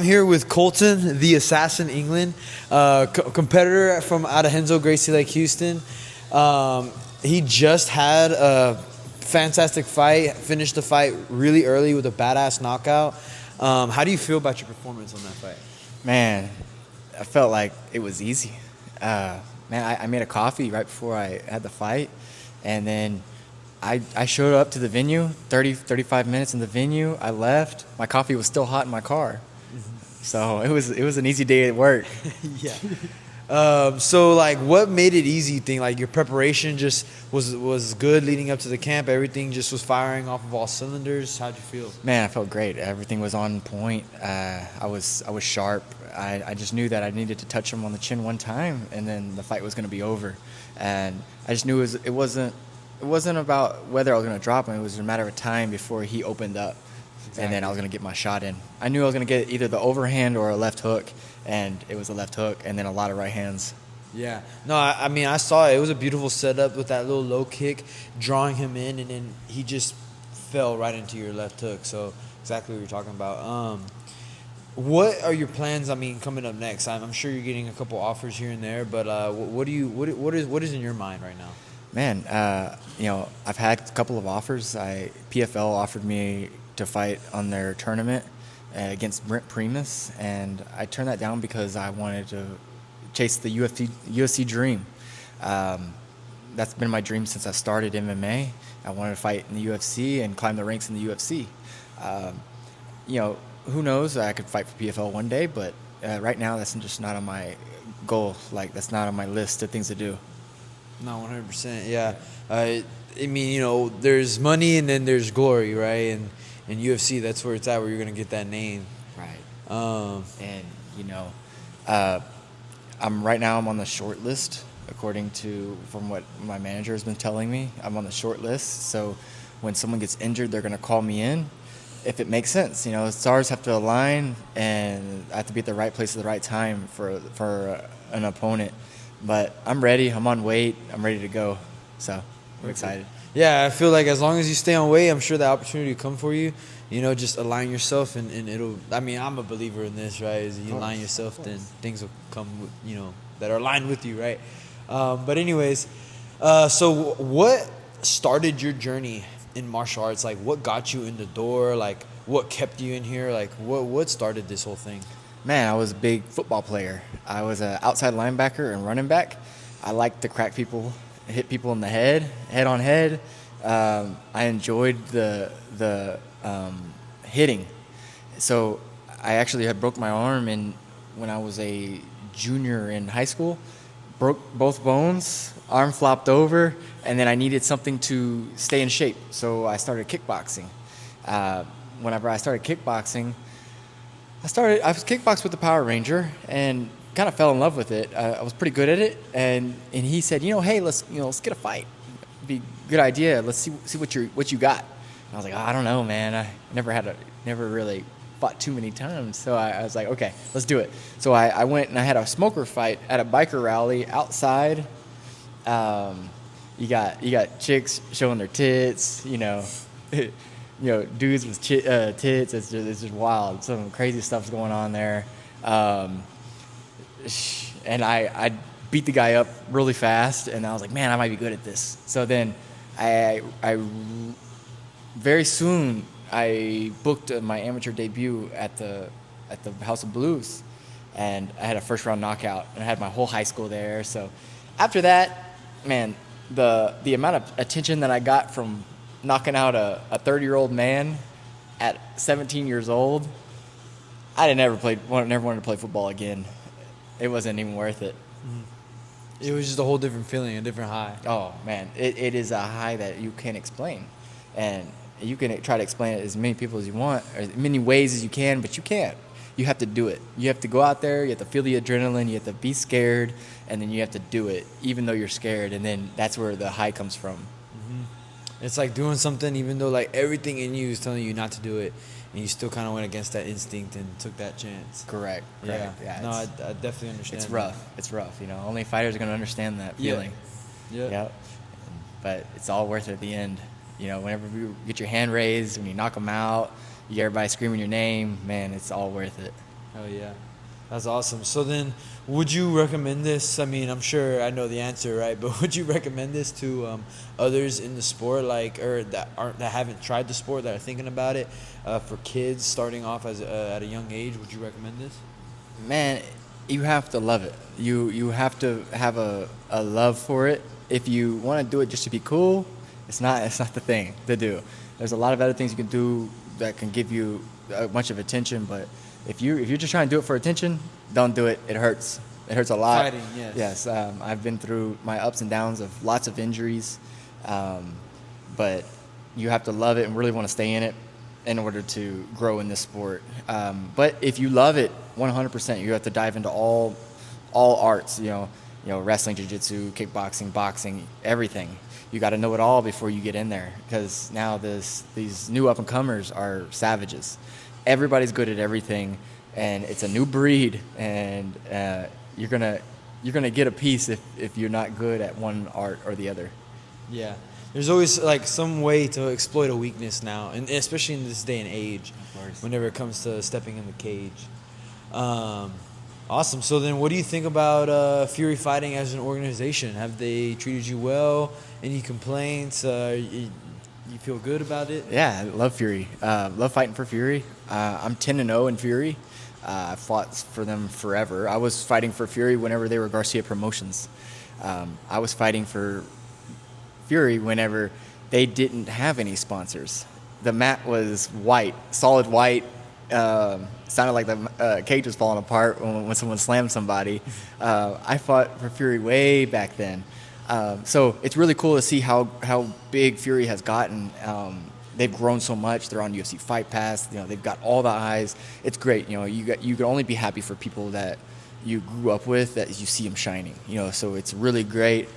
I'm here with Kolten, the assassin Englund, competitor from out of Hensel Gracie Lake, Houston. He just had a fantastic fight, finished the fight really early with a badass knockout. How do you feel about your performance on that fight? Man, I felt like it was easy. I made a coffee right before I had the fight, and then I showed up to the venue, 35 minutes in the venue. I left. My coffee was still hot in my car. So it was an easy day at work. Yeah. So like, what made it easy? You think like your preparation just was good leading up to the camp? Everything just was firing off of all cylinders. How'd you feel? Man, I felt great. Everything was on point. I was sharp. I just knew that I needed to touch him on the chin one time, and then the fight was going to be over. And I just knew it wasn't about whether I was going to drop him. It was a matter of time before he opened up. Exactly. And then I was going to get my shot in. I knew I was going to get either the overhand or a left hook, and it was a left hook, and then a lot of right hands. Yeah. No, I mean, I saw it. It was a beautiful setup with that little low kick, drawing him in, and then he just fell right into your left hook. So exactly what you're talking about. What are your plans? I mean, coming up next? I'm sure you're getting a couple offers here and there, but what is in your mind right now? Man, I've had a couple of offers. PFL offered me to fight on their tournament against Brent Primus, and I turned that down because I wanted to chase the UFC dream. That's been my dream since I started MMA. I wanted to fight in the UFC and climb the ranks in the UFC. Who knows? I could fight for PFL one day, but right now that's just not on my goal. Like, that's not on my list of things to do. No, 100%. Yeah. I mean, there's money and then there's glory, right? And in UFC, that's where it's at, where you're going to get that name. Right. I'm on the short list, from what my manager has been telling me. I'm on the short list, so when someone gets injured, they're going to call me in if it makes sense. Stars have to align, and I have to be at the right place at the right time for an opponent. But I'm ready. I'm on weight. I'm ready to go. So I'm excited. Yeah, I feel like as long as you stay on weight, I'm sure the opportunity will come for you. Just align yourself, and it'll. I mean, I'm a believer in this, right? As you align yourself, then things will come, that are aligned with you, right? But anyways, so what started your journey in martial arts? Like, what got you in the door? Like, what kept you in here? Like, what started this whole thing? Man, I was a big football player. I was an outside linebacker and running back. I liked to crack people, hit people in the head on head. I enjoyed the hitting. So I actually had broke my arm when I was a junior in high school. Broke both bones, arm flopped over, and then I needed something to stay in shape. So I started kickboxing. Whenever I started kickboxing, I was kickboxing with the Power Ranger and kind of fell in love with it. I was pretty good at it, and he said, hey, let's get a fight. It'd be a good idea. Let's see what you got. And I was like, I don't know, man. I never really fought too many times. So I was like, okay, let's do it. So I went and I had a smoker fight at a biker rally outside. You got chicks showing their tits, dudes with tits. It's just wild. Some crazy stuff's going on there. And I beat the guy up really fast, and I was like, man, I might be good at this. So then I very soon I booked my amateur debut at the House of Blues, and I had a first round knockout, and I had my whole high school there. So after that, man, the amount of attention that I got from knocking out a 30-year-old man at 17 years old, I never wanted to play football again. It wasn't even worth it. It was just a whole different feeling, a different high. Oh, man. It is a high that you can't explain. And you can try to explain it as many people as you want, or as many ways as you can, but you can't. You have to do it. You have to go out there, you have to feel the adrenaline, you have to be scared, and then you have to do it, even though you're scared, and then that's where the high comes from. It's like doing something even though like everything in you is telling you not to do it, and you still kind of went against that instinct and took that chance. Correct. Yeah. No, I definitely understand. It's rough. It's rough. Only fighters are going to understand that feeling. Yeah. Yep. But it's all worth it at the end. Whenever you get your hand raised, when you knock them out, you get everybody screaming your name, man, it's all worth it. Oh yeah, that's awesome. So then, would you recommend this? I mean, I'm sure I know the answer, right? But would you recommend this to others in the sport, like or that haven't tried the sport that are thinking about it, for kids starting off as at a young age? Would you recommend this? Man, you have to love it. You have to have a love for it. If you want to do it just to be cool, it's not the thing to do. There's a lot of other things you can do that can give you a bunch of attention, but if you're just trying to do it for attention, don't do it. It hurts. It hurts a lot. Fighting, yes. Yes, I've been through my ups and downs of lots of injuries, but you have to love it and really want to stay in it in order to grow in this sport. But if you love it 100%, you have to dive into all arts. Wrestling, jiu-jitsu, kickboxing, boxing, everything. You got to know it all before you get in there, because now these new up and comers are savages. Everybody's good at everything, and it's a new breed, and you're gonna get a piece if you're not good at one art or the other. Yeah. There's always like some way to exploit a weakness now, and especially in this day and age, Of course. whenever it comes to stepping in the cage. Awesome. So then, what do you think about Fury Fighting as an organization? Have they treated you well? Any complaints? You feel good about it? Yeah, I love Fury. Love fighting for Fury. I'm 10-0 in Fury. I fought for them forever. I was fighting for Fury whenever they were Garcia Promotions. I was fighting for Fury whenever they didn't have any sponsors. The mat was white, solid white. Sounded like the cage was falling apart when someone slammed somebody. I fought for Fury way back then. So it's really cool to see how big Fury has gotten. They've grown so much. They're on UFC Fight Pass. They've got all the eyes. It's great. You can only be happy for people that you grew up with, that you see them shining. So it's really great.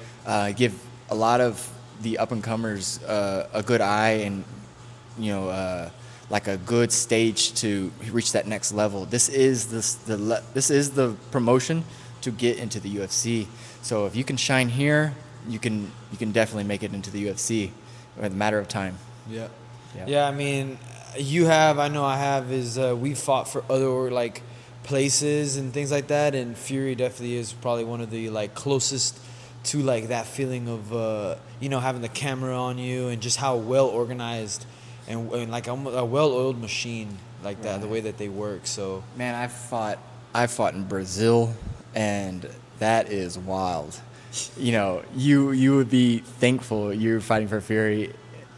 Give a lot of the up and comers a good eye, and like a good stage to reach that next level. This is the promotion to get into the UFC. So if you can shine here, you can definitely make it into the UFC in a matter of time. Yeah. Yeah. Yeah, I mean, you have, I know I have, we've fought for other, like, places and things like that, and Fury definitely is probably one of the, like, closest to, like, that feeling of, having the camera on you, and just how well-organized and like, a well-oiled machine like that, the way that they work, so. Man, I fought in Brazil, and that is wild. You would be thankful you're fighting for Fury.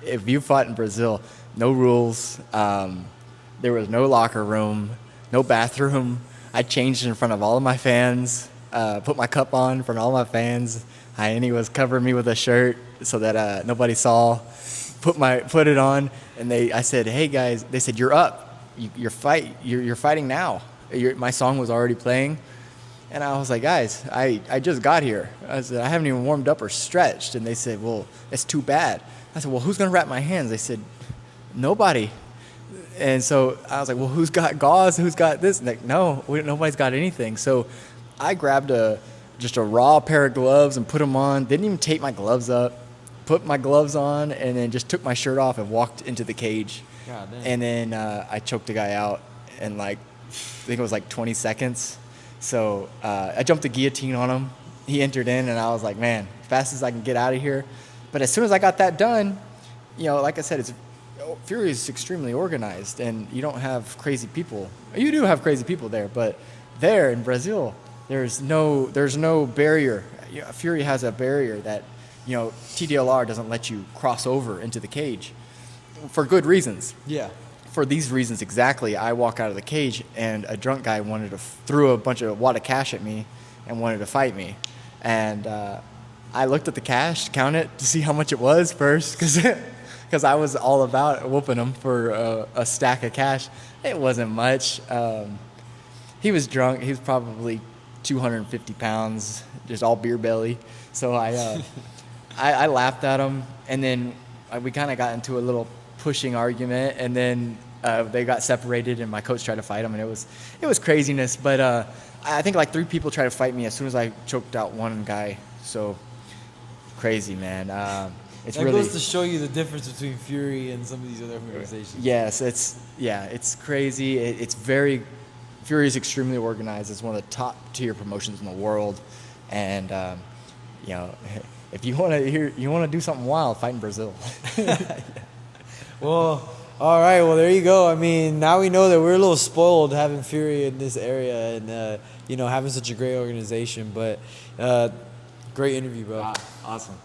If you fought in Brazil, no rules, there was no locker room, no bathroom. I changed in front of all of my fans, put my cup on in front of all my fans. He was covering me with a shirt so that nobody saw. Put it on, and I said, "Hey guys," they said, "You're up. You're fighting now." My song was already playing. And I was like, "Guys, I just got here." I said, "I haven't even warmed up or stretched." And they said, "Well, it's too bad." I said, "Well, who's going to wrap my hands?" They said, "Nobody." And so I was like, "Well, who's got gauze? Who's got this?" And like, no, nobody's got anything. So I grabbed just a raw pair of gloves and put them on. Didn't even tape my gloves up. Put my gloves on, and then just took my shirt off and walked into the cage. God damn. And then I choked a guy out in I think it was 20 seconds. So I jumped the guillotine on him. He entered in, and I was like, man, fast as I can get out of here. But as soon as I got that done, like I said, Fury is extremely organized, and you don't have crazy people. You do have crazy people there, but there in Brazil, there's no barrier. Fury has a barrier that, TDLR doesn't let you cross over into the cage for good reasons. Yeah. For these reasons exactly, I walk out of the cage, and a drunk guy threw a bunch of wad of cash at me and wanted to fight me. And I looked at the cash, counted to see how much it was first, because I was all about whooping him for a stack of cash. It wasn't much. He was drunk. He was probably 250 pounds, just all beer belly. So I laughed at him, and then we kind of got into a little pushing argument, and then they got separated, and my coach tried to fight him, and it was craziness. But I think 3 people tried to fight me as soon as I choked out one guy. So crazy, man. It's that really goes to show you the difference between Fury and some of these other organizations. Yes, it's crazy. It's very, Fury is extremely organized. It's one of the top tier promotions in the world, and you know, if you want to do something wild, fight in Brazil. Well, all right. Well, there you go. I mean, now we know that we're a little spoiled having Fury in this area and, having such a great organization. But great interview, bro. Awesome.